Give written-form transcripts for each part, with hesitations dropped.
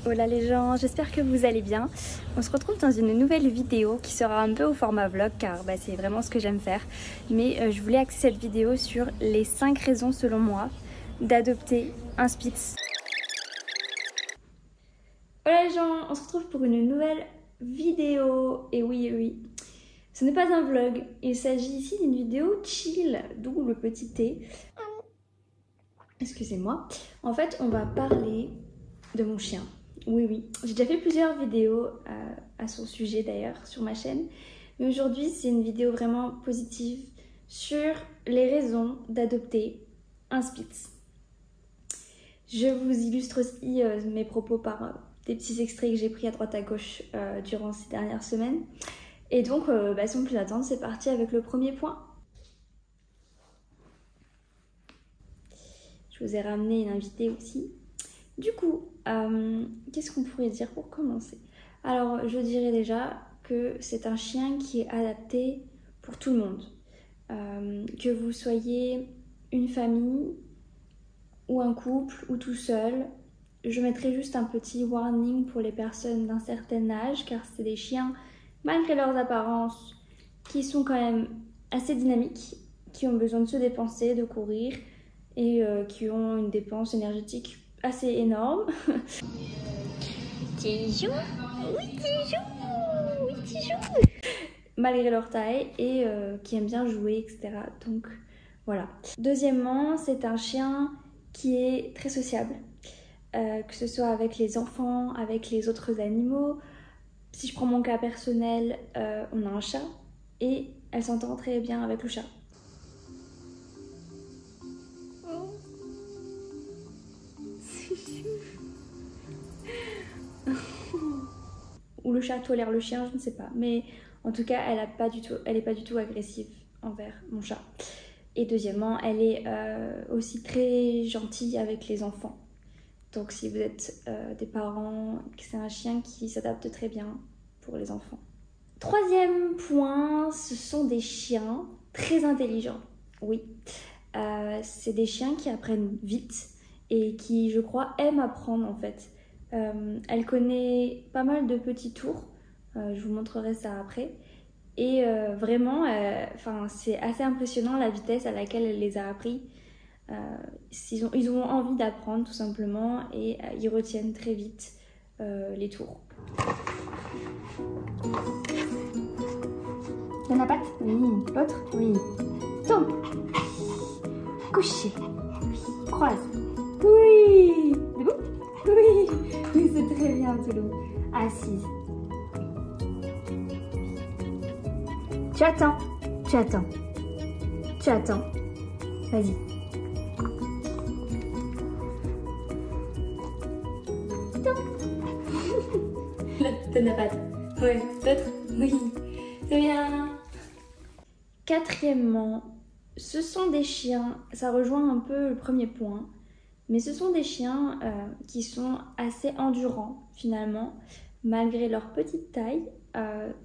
Hola les gens, j'espère que vous allez bien. On se retrouve dans une nouvelle vidéo qui sera un peu au format vlog car c'est vraiment ce que j'aime faire. Mais je voulais axer cette vidéo sur les 5 raisons selon moi d'adopter un Spitz. Hola les gens, on se retrouve pour une nouvelle vidéo. Et oui, ce n'est pas un vlog, il s'agit ici d'une vidéo chill, d'où le petit thé. Excusez-moi. En fait, on va parler de mon chien. Oui, j'ai déjà fait plusieurs vidéos à son sujet d'ailleurs sur ma chaîne. Mais aujourd'hui, c'est une vidéo vraiment positive sur les raisons d'adopter un Spitz. Je vous illustre aussi mes propos par des petits extraits que j'ai pris à droite à gauche durant ces dernières semaines. Et donc, sans plus attendre, c'est parti avec le premier point. Je vous ai ramené une invitée aussi. Du coup, qu'est-ce qu'on pourrait dire pour commencer? Alors, je dirais déjà que c'est un chien qui est adapté pour tout le monde. Que vous soyez une famille ou un couple ou tout seul, je mettrai juste un petit warning pour les personnes d'un certain âge car c'est des chiens, malgré leurs apparences, qui sont quand même assez dynamiques, qui ont besoin de se dépenser, de courir et qui ont une dépense énergétique assez énorme. Tijou, oui Tijou, oui Tijou. Malgré leur taille et qui aiment bien jouer, etc. Donc voilà. Deuxièmement, c'est un chien qui est très sociable, que ce soit avec les enfants, avec les autres animaux. Si je prends mon cas personnel, on a un chat et elle s'entend très bien avec le chat. Ou le chat tolère le chien, je ne sais pas. Mais en tout cas, elle est pas du tout agressive envers mon chat. Et deuxièmement, elle est aussi très gentille avec les enfants. Donc si vous êtes des parents, c'est un chien qui s'adapte très bien pour les enfants. Troisième point, ce sont des chiens très intelligents. Oui, c'est des chiens qui apprennent vite et qui, je crois, aiment apprendre en fait. Elle connaît pas mal de petits tours, je vous montrerai ça après. Et vraiment, c'est assez impressionnant la vitesse à laquelle elle les a appris. Ils ont envie d'apprendre tout simplement et ils retiennent très vite les tours. Donne la patte, oui. L'autre, oui. Tombe. Couché. Croise. Oui. Debout. Oui, c'est très bien, Toulou. Assise. Tu attends. Vas-y. Donne la patte. Ouais, l'autre. Oui. C'est bien. Quatrièmement, ce sont des chiens, ça rejoint un peu le premier point, mais ce sont des chiens qui sont assez endurants finalement, malgré leur petite taille.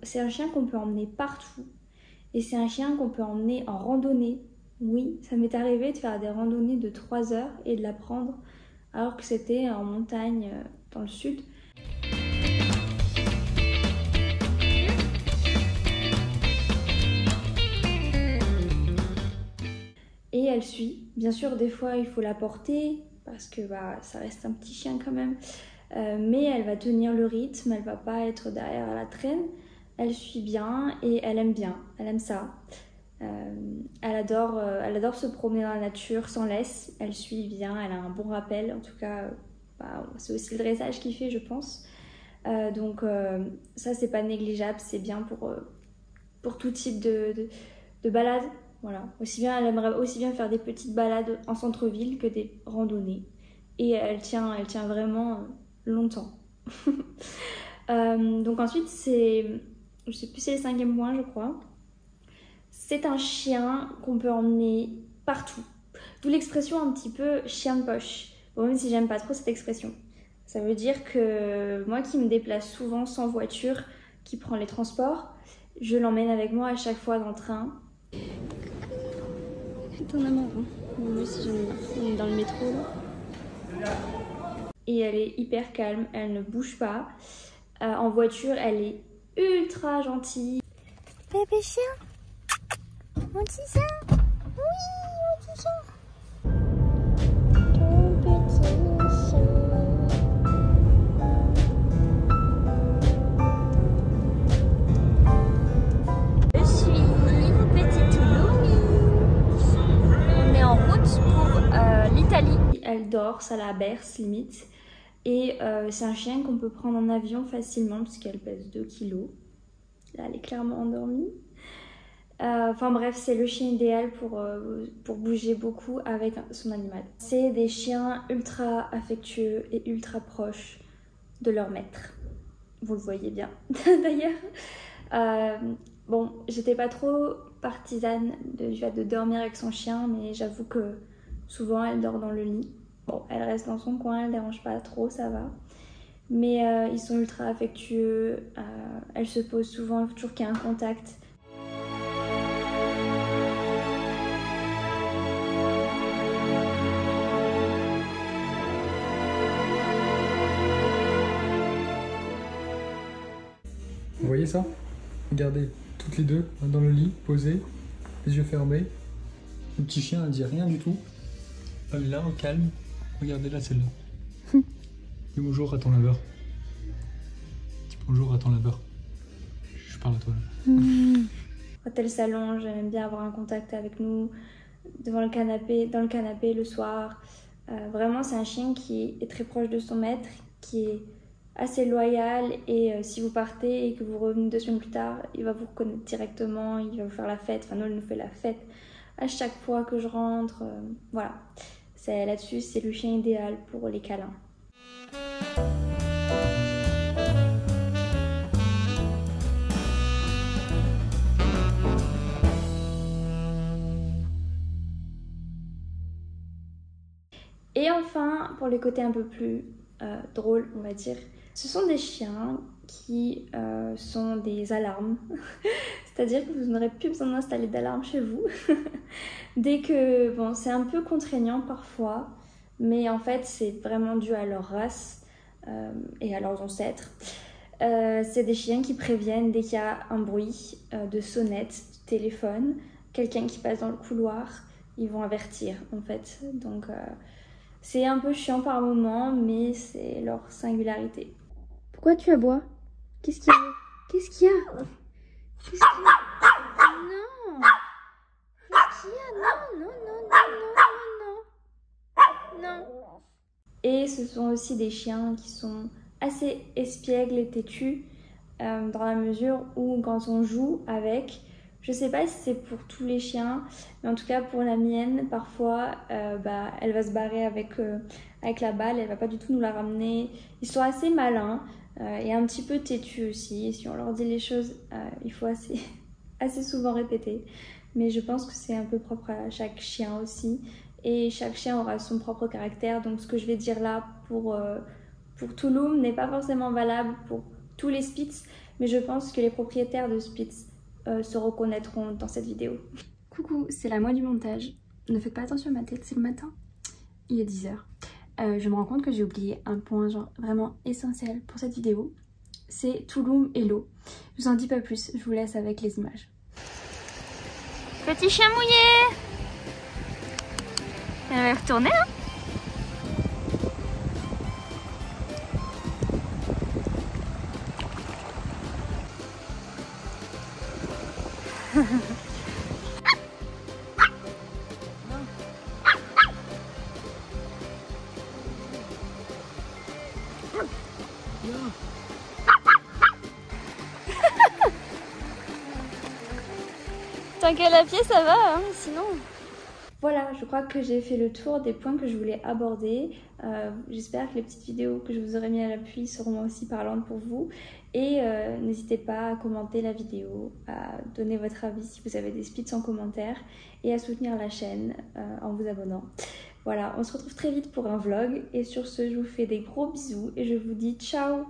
C'est un chien qu'on peut emmener partout et c'est un chien qu'on peut emmener en randonnée. Oui, ça m'est arrivé de faire des randonnées de 3 heures et de la prendre alors que c'était en montagne dans le sud. Et elle suit. Bien sûr, des fois, il faut la porter parce que ça reste un petit chien quand même. Mais elle va tenir le rythme, elle va pas être derrière à la traîne. Elle suit bien et elle aime bien, elle aime ça. Elle adore se promener dans la nature sans laisse. Elle suit bien, elle a un bon rappel. En tout cas, c'est aussi le dressage qui fait, je pense. Donc ça, c'est pas négligeable, c'est bien pour tout type de balade. Voilà. Elle aimerait aussi bien faire des petites balades en centre-ville que des randonnées. Et elle tient vraiment longtemps. Donc ensuite, je sais plus, c'est le 5e point, je crois. C'est un chien qu'on peut emmener partout. D'où l'expression un petit peu chien de poche. Bon, même si j'aime pas trop cette expression. Ça veut dire que moi qui me déplace souvent sans voiture, qui prend les transports. Je l'emmène avec moi à chaque fois dans le train. T'en as marre, hein? Moi aussi j'en ai marre. On est dans le métro là. Et elle est hyper calme, elle ne bouge pas. En voiture, elle est ultra gentille. Bébé chien, mon petit chien, oui, mon petit chien. Ton petit chien. Je suis petite Loumi. On est en route pour l'Italie. Elle dort, ça la berce limite. Et c'est un chien qu'on peut prendre en avion facilement puisqu'elle pèse 2 kilos. Là, elle est clairement endormie. Enfin bref, c'est le chien idéal pour bouger beaucoup avec son animal. C'est des chiens ultra affectueux et ultra proches de leur maître. Vous le voyez bien d'ailleurs. Bon, j'étais pas trop partisane du fait de dormir avec son chien, mais j'avoue que souvent elle dort dans le lit. Bon, elle reste dans son coin, elle dérange pas trop, ça va. Mais ils sont ultra affectueux, elle se pose souvent, toujours qu'il y a un contact. Vous voyez ça? Regardez, toutes les deux dans le lit, posées, les yeux fermés. Le petit chien ne dit rien du tout. Elle est là, au calme. Regardez là, celle-là. Dis bonjour à ton laveur. Dis bonjour à ton laveur. Je parle à toi. Quand elle s'allonge, elle aime bien avoir un contact avec nous, devant le canapé, dans le canapé le soir. Vraiment, c'est un chien qui est très proche de son maître, qui est assez loyal et si vous partez et que vous revenez 2 semaines plus tard, il va vous reconnaître directement, il va vous faire la fête. Enfin, nous, elle nous fait la fête à chaque fois que je rentre. Voilà, là-dessus, c'est le chien idéal pour les câlins. Et enfin, pour les côtés un peu plus drôles, on va dire, ce sont des chiens qui sont des alarmes. C'est-à-dire que vous n'aurez plus besoin d'installer d'alarme chez vous. Dès que, bon, c'est un peu contraignant parfois, mais en fait, c'est vraiment dû à leur race et à leurs ancêtres. C'est des chiens qui préviennent dès qu'il y a un bruit de sonnette, de téléphone, quelqu'un qui passe dans le couloir, ils vont avertir en fait. Donc c'est un peu chiant par moment, mais c'est leur singularité. Pourquoi tu aboies? Qu'est-ce qu'il y a? Qu'est-ce qu'il y a? Qu'est-ce qu'il y a? Non! Qu'est-ce qu'il y a? Non, non, non, non, non, non, non. Non. Et ce sont aussi des chiens qui sont assez espiègles et têtus dans la mesure où quand on joue avec, je sais pas si c'est pour tous les chiens, mais en tout cas pour la mienne, parfois elle va se barrer avec la balle, elle va pas du tout nous la ramener. Ils sont assez malins et un petit peu têtus aussi, et si on leur dit les choses, il faut assez souvent répéter. Mais je pense que c'est un peu propre à chaque chien aussi, et chaque chien aura son propre caractère, donc ce que je vais dire là pour Tulum n'est pas forcément valable pour tous les Spitz, mais je pense que les propriétaires de Spitz se reconnaîtront dans cette vidéo. Coucou, c'est la moi du montage. Ne faites pas attention à ma tête, c'est le matin. Il est 10h. Je me rends compte que j'ai oublié un point genre vraiment essentiel pour cette vidéo. C'est Tulum et l'eau. Je vous en dis pas plus, je vous laisse avec les images. Petit chien mouillé. Elle va retourner, hein? Tant qu'elle a pied, ça va, hein, sinon... Voilà, je crois que j'ai fait le tour des points que je voulais aborder. J'espère que les petites vidéos que je vous aurai mis à l'appui seront aussi parlantes pour vous. Et n'hésitez pas à commenter la vidéo, à donner votre avis si vous avez des Spitz en commentaire et à soutenir la chaîne en vous abonnant. Voilà, on se retrouve très vite pour un vlog. Et sur ce, je vous fais des gros bisous et je vous dis ciao!